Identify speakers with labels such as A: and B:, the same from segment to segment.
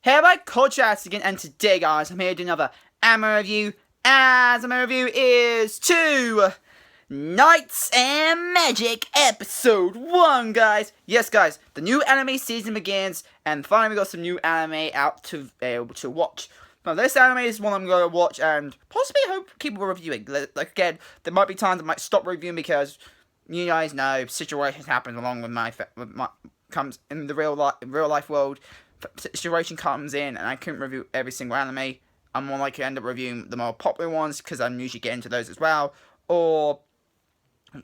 A: Hey, my oxfordshire again, and today, guys, I'm here to do another anime review, as the anime review is to Knights and Magic Episode 1, guys. Yes, guys, the new anime season begins, and finally we got some new anime out to be able to watch. Now, this anime is one I'm going to watch, and possibly hope keep reviewing. Like, again, there might be times I might stop reviewing because, you guys know, situations happen along with my comes in the real life world. Situation comes in and I couldn't review every single anime. I'm more likely to end up reviewing the more popular ones because I'm usually get into those as well, or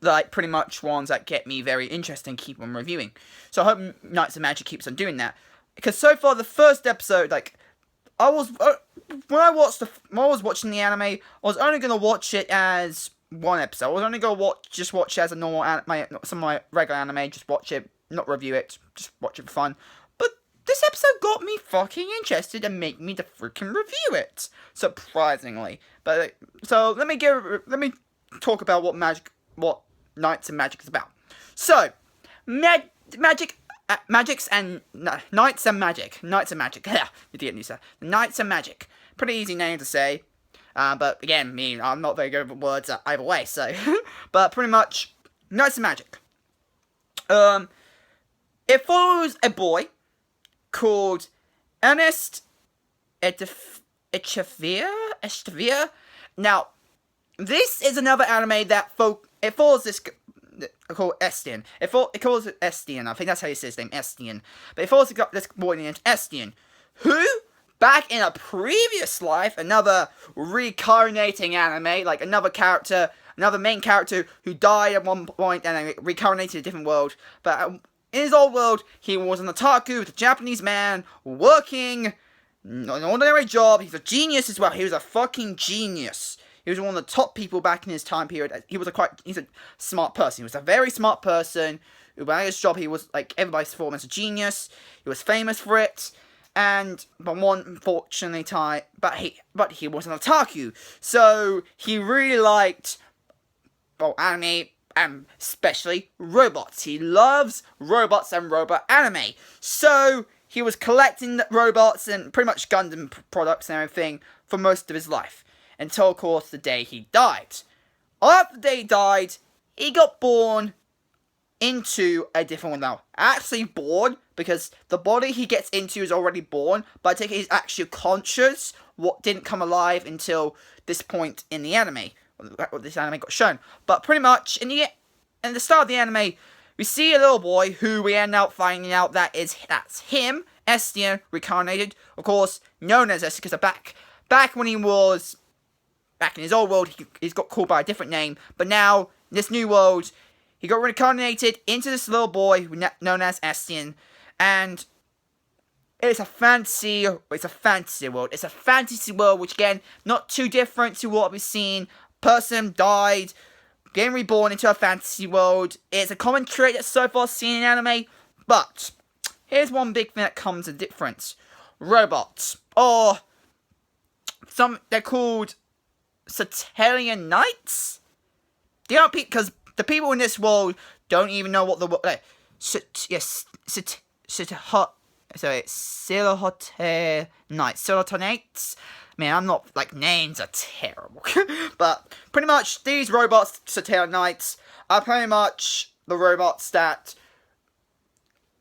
A: like pretty much ones that get me very interested and keep on reviewing. So I hope Knights of Magic keeps on doing that, because so far the first episode, like I was when I was watching the anime, I was only gonna watch it as one episode. I was only gonna watch it as a normal some of my regular anime, just watch it, not review it, just watch it for fun. This episode got me fucking interested and made me to freaking review it, surprisingly. But so let me talk about what Knights and Magic is about. So, Knights and Magic. Yeah, you get me, sir. Knights and Magic. Pretty easy name to say. But again, I'm not very good with words either way. So, but pretty much Knights and Magic. It follows a boy called Ernest Echevere. Now, this is another anime that it follows this called Estienne. It calls it Estienne. I think that's how you say his name, Estienne. But it follows this boy named Estienne, who, back in a previous life, another reincarnating anime, like another main character who died at one point and reincarnated in a different world, but in his old world, he was an otaku with a Japanese man working an ordinary job. He's a genius as well. He was a fucking genius. He was one of the top people back in his time period. He's a smart person. He was a very smart person. By his job, he was like everybody saw him as a genius. He was famous for it. But he was an otaku. So he really liked anime. Especially robots. He loves robots and robot anime. So he was collecting robots and pretty much Gundam products and everything for most of his life, until of course the day he died. After the day he died, he got born into a different one now. Actually born, because the body he gets into is already born, but I think he's actually conscious. What didn't come alive until this point in the anime. This anime got shown. But pretty much, in the start of the anime, we see a little boy who we end up finding out that's him, Estienne, reincarnated, of course, known as Estienne, because back when he was back in his old world, he's got called by a different name, but now, in this new world, he got reincarnated into this little boy known as Estienne, and it's a fantasy world. It's a fantasy world, which again, not too different to what we've seen. Person died, getting reborn into a fantasy world. It's a common trait that's so far seen in anime, but here's one big thing that comes a difference. Robots, or they're called Satelian Knights. They aren't because the people in this world don't even know what the word. Silohote Knights. Silotonates. Man, I'm not, names are terrible. But, pretty much, these robots, Satelian Knights, are pretty much the robots that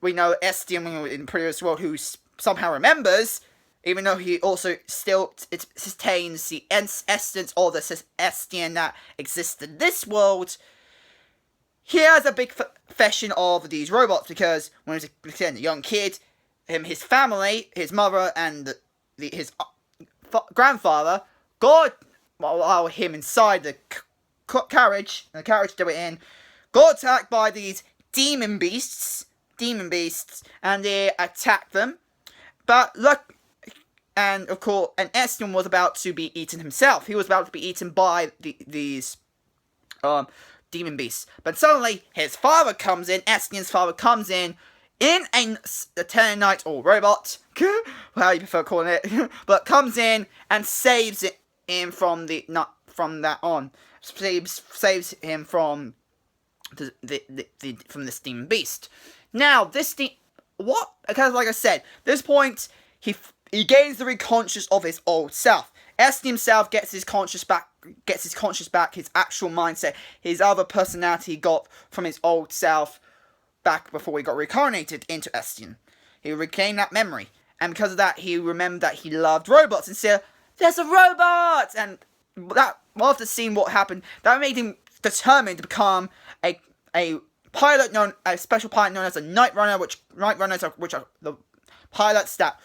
A: we know Estienne in the previous world, who somehow remembers, even though he also still sustains the essence of the Estienne that exists in this world. He has a big fashion of these robots, because when he was a young kid, his family, his mother, and his grandfather, got him inside the carriage they were in, got attacked by these demon beasts, and they attacked them. But of course, Estienne was about to be eaten himself. He was about to be eaten by these demon beasts. But suddenly, his father comes in. Estienne's father comes in a Satelian Knight or robot, how you prefer calling it, but comes in and saves him from this demon beast. Now, because like I said, this point he gains the reconscious of his old self. Estienne himself gets his conscious back, his actual mindset, his other personality he got from his old self back before he got reincarnated into Estienne. He regained that memory, and because of that, he remembered that he loved robots and said, "There's a robot!" And that, after seeing what happened, that made him determined to become a special pilot known as a Night Runner, which are the pilots that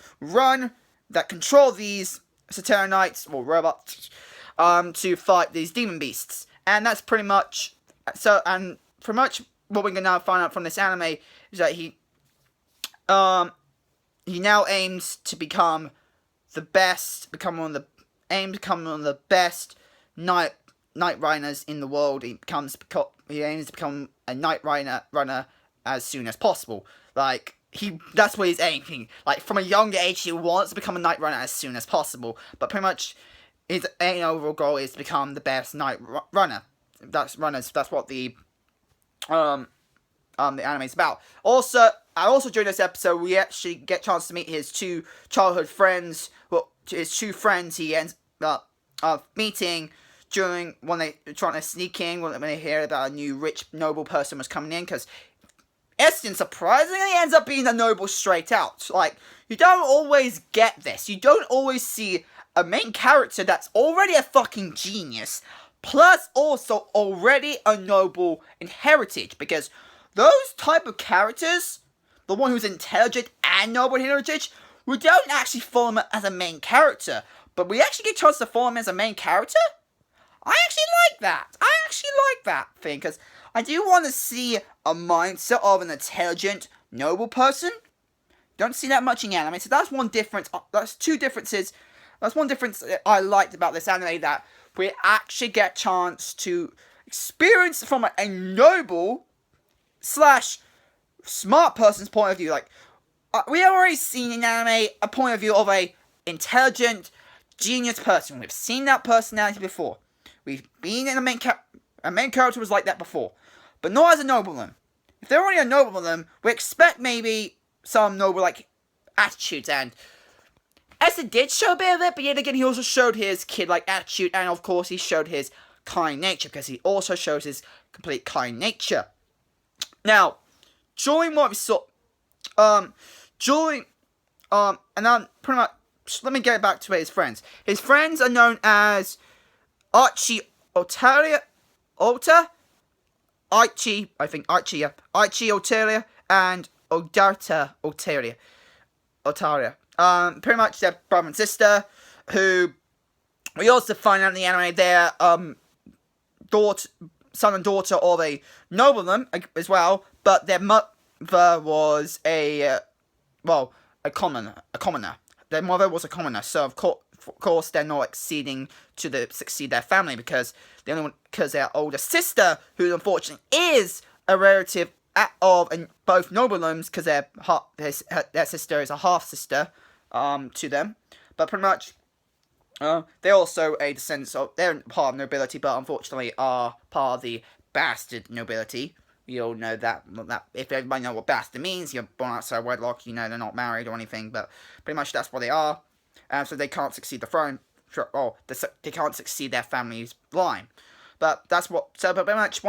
A: control these Satara Knights or robots to fight these demon beasts. And that's pretty much what we're gonna now find out from this anime is that he now aims to become one of the best Night Runners in the world. He aims to become a Night Runner as soon as possible. That's what he's aiming. From a younger age, he wants to become a Night Runner as soon as possible. But pretty much, his overall goal is to become the best Night Runner. That's what the anime is about. Also during this episode, we actually get a chance to meet his two childhood friends. Well, his two friends he ends up meeting during when they trying to sneak in when they hear about a new rich noble person was coming in, because Estienne surprisingly ends up being a noble straight out. You don't always get this. You don't always see a main character that's already a fucking genius, plus also already a noble in heritage, because those type of characters, the one who's intelligent and noble in heritage, we don't actually follow him as a main character, but we actually get a chance to follow him as a main character? I actually like that thing, because I do want to see a mindset of an intelligent, noble person. Don't see that much in anime, so that's one difference. That's two differences. That's one difference that I liked about this anime, that we actually get a chance to experience from a noble / smart person's point of view. We already seen in anime a point of view of a intelligent, genius person. We've seen that personality before. We've been in a main character was like that before, but not as a nobleman. If they're already a nobleman, we expect maybe some noble attitudes, and Esther did show a bit of it, but yet again he also showed his kid-like attitude, and of course he showed his kind nature, because he also shows his complete kind nature. Now, during what we saw, and then pretty much, let me get back to his friends. His friends are known as Archie Otaria, Archie Otaria, and Odarta Otaria. Pretty much they're brother and sister, who we also find out in the anime they're son and daughter of a nobleman as well, but their mother was a commoner. Their mother was a commoner, so of course they're not succeed their family, because their older sister, who unfortunately is a relative of both nobledoms, because their sister is a half sister to them, but pretty much they're also a descendant of, they're part of nobility, but unfortunately are part of the bastard nobility. You all know that if everybody know what bastard means, you're born outside wedlock, they're not married or anything, but pretty much that's what they are. So they can't succeed the throne, they can't succeed their family's line. But that's what, so but pretty much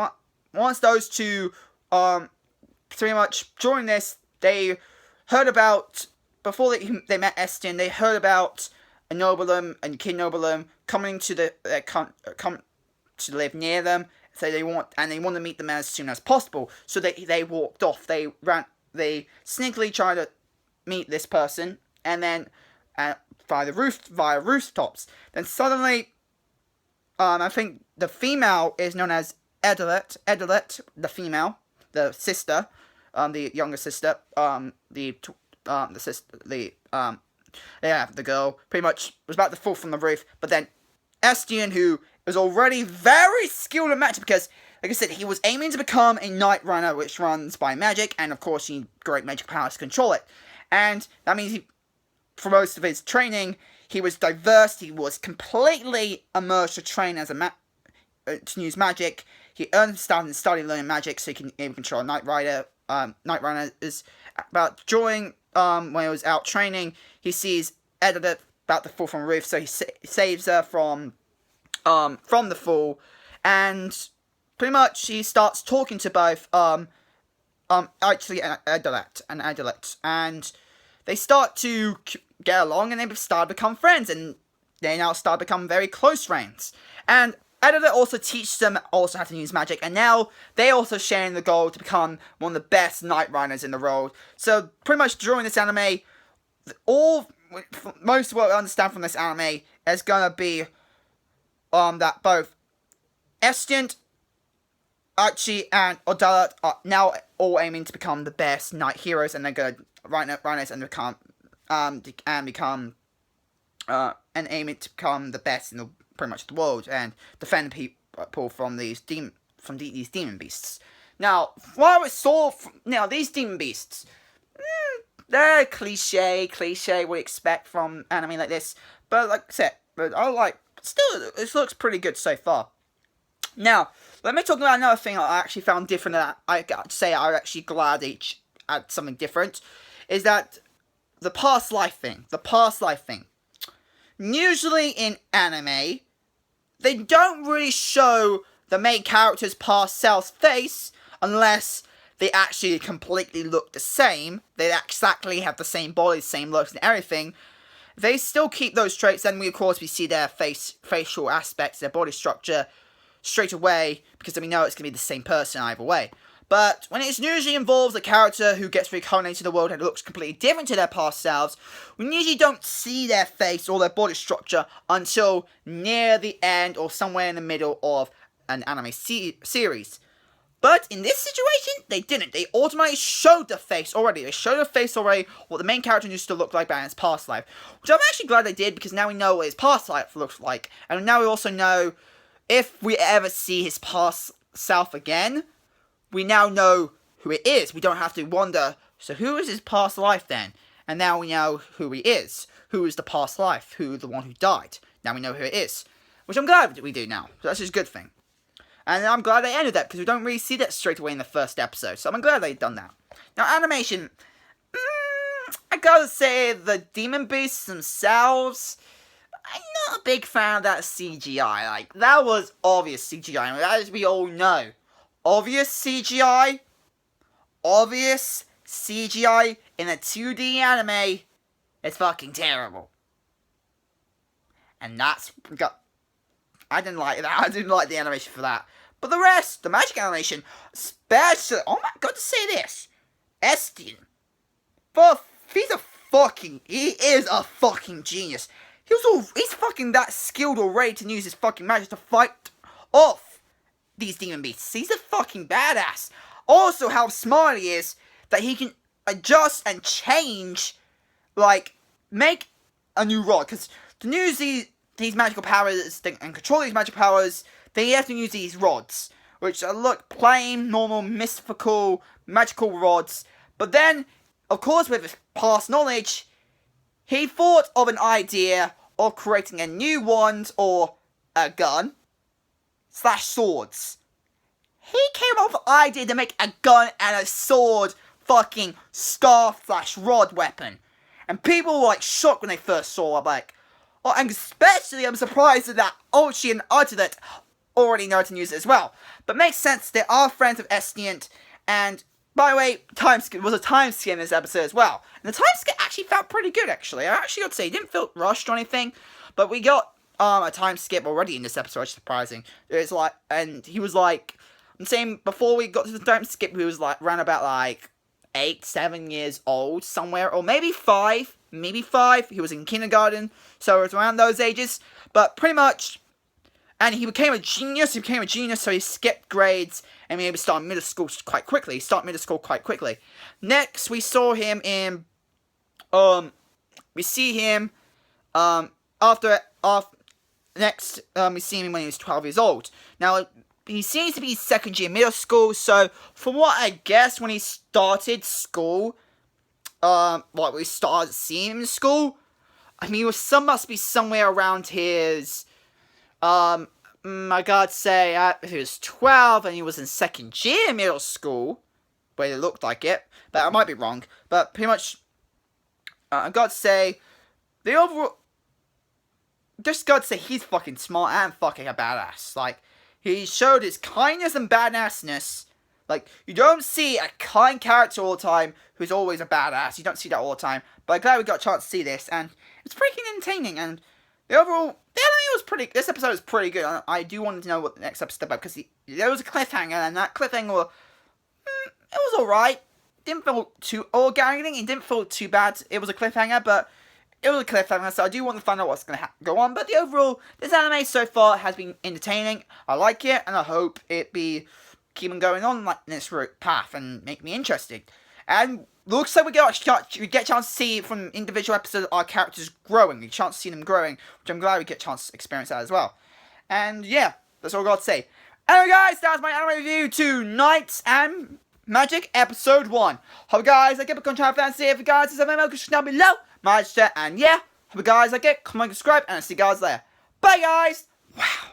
A: once those two, pretty much during this, they heard about, before they met Estienne, they heard about a nobleman and kid nobleman coming to come to live near them. So they want to meet them as soon as possible. So they walked off. They sneakily tried to meet this person, and then via rooftops. Then suddenly, I think the female is known as Edelet, the female, the sister, the younger sister, the girl, pretty much was about to fall from the roof, but then Estienne, who was already very skilled at magic, because, like I said, he was aiming to become a Night Runner, which runs by magic, and of course, you need great magic powers to control it. And that means for most of his training, he was diverse, he was completely immersed to train as to use magic. He started learning magic so he can able to control Night Runner. But during, when he was out training, he sees Edda about to fall from a roof, so he saves her from the fall, and pretty much he starts talking to both actually Adelet, and they start to get along, and they start to become friends, and they now start to become very close friends. And Adelet also teaches them also how to use magic, and now they also sharing the goal to become one of the best Night Riders in the world. So pretty much during this anime, most of what I understand from this anime is gonna be that both Estent, Archie, and Odalat are now all aiming to become the best knight heroes, and they're gonna Rhinos and become and aiming to become the best in pretty much the world and defend people from these demon beasts. Now, what I saw these demon beasts, they're cliche we expect from anime like this, but like I said, still it looks pretty good so far. Now, let me talk about another thing I actually found different that I got to say I'm actually glad each had something different, is that the past life thing. Usually in anime, they don't really show the main character's past self's face unless they actually completely look the same. They exactly have the same body, same looks and everything. They still keep those traits, then we see their facial aspects, their body structure straight away, because then we know it's going to be the same person either way. But when it usually involves a character who gets reincarnated in the world and looks completely different to their past selves, we usually don't see their face or their body structure until near the end or somewhere in the middle of an anime series. But in this situation, they didn't. They automatically showed the face already. What the main character used to look like back in his past life. Which I'm actually glad they did, because now we know what his past life looks like. And now we also know if we ever see his past self again, we now know who it is. We don't have to wonder, so who is his past life then? And now we know who he is. Who is the past life? Who the one who died? Now we know who it is. Which I'm glad we do now. So that's just a good thing. And I'm glad they ended that, because we don't really see that straight away in the first episode. So I'm glad they've done that. Now, animation. I gotta say, the demon beasts themselves, I'm not a big fan of that CGI. Like, that was obvious CGI, as we all know. Obvious CGI in a 2D anime is fucking terrible. And I didn't like that. I didn't like the animation for that. But the rest, the magic animation, especially, oh my god, to say this, Estienne, he is a fucking genius. He's fucking that skilled already to use his fucking magic to fight off these demon beasts. He's a fucking badass. Also, how smart he is that he can adjust and change, like, make a new rod. Because to use these magical powers and control these magical powers, they have to use these rods, which look plain, normal, mystical, magical rods. But then, of course, with his past knowledge, he thought of an idea of creating a new wand or a gun / swords. He came up with the idea to make a gun and a sword fucking staff / rod weapon. And people were like shocked when they first saw it, like, oh, and especially I'm surprised that Ochi and Artilet already know how to use it as well. But makes sense, they are friends of Estienne, and by the way, was a time skip in this episode as well. And the time skip actually felt pretty good, actually. I actually got to say, it didn't feel rushed or anything, but we got a time skip already in this episode, which is surprising. It's like, and he was like, I'm saying, before we got to the time skip, he was like, around about like 8, 7 years old, somewhere, or maybe 5, he was in kindergarten, so it was around those ages, but pretty much, and he became a genius, so he skipped grades, and maybe start middle school quite quickly. Next, we saw him in, we see him when he was 12 years old. Now, he seems to be second year middle school, so from what I guess when he started school, we started seeing him in school, I mean, must be somewhere around his, I gotta say, if he was 12 and he was in second year middle school, but it looked like it, but I might be wrong, but pretty much, I gotta say, the overall, just gotta say, he's fucking smart and fucking a badass. Like, he showed his kindness and badassness. Like, you don't see a kind character all the time who's always a badass. You don't see that all the time. But I'm glad we got a chance to see this, and it's freaking entertaining. And the overall, the anime was pretty. This episode was pretty good. I do want to know what the next episode is about because there was a cliffhanger, and that cliffhanger, it was alright. Didn't feel too organic. It didn't feel too bad. It was a cliffhanger, but it was a cliffhanger, so I do want to find out what's going to go on. But the overall, this anime so far has been entertaining. I like it, and I hope it be keeping going on like this route path and make me interested. And looks like we get a chance to see from individual episodes our characters growing. We get a chance to see them growing, which I'm glad we get a chance to experience that as well. And yeah, that's all I got to say. Anyway, guys, that was my anime review to Knights and Magic Episode 1. Hope you guys like it, but content fancy. If you guys have any questions down below, my share, and yeah, hope you guys like it, comment, subscribe, and I'll see you guys later. Bye, guys! Wow.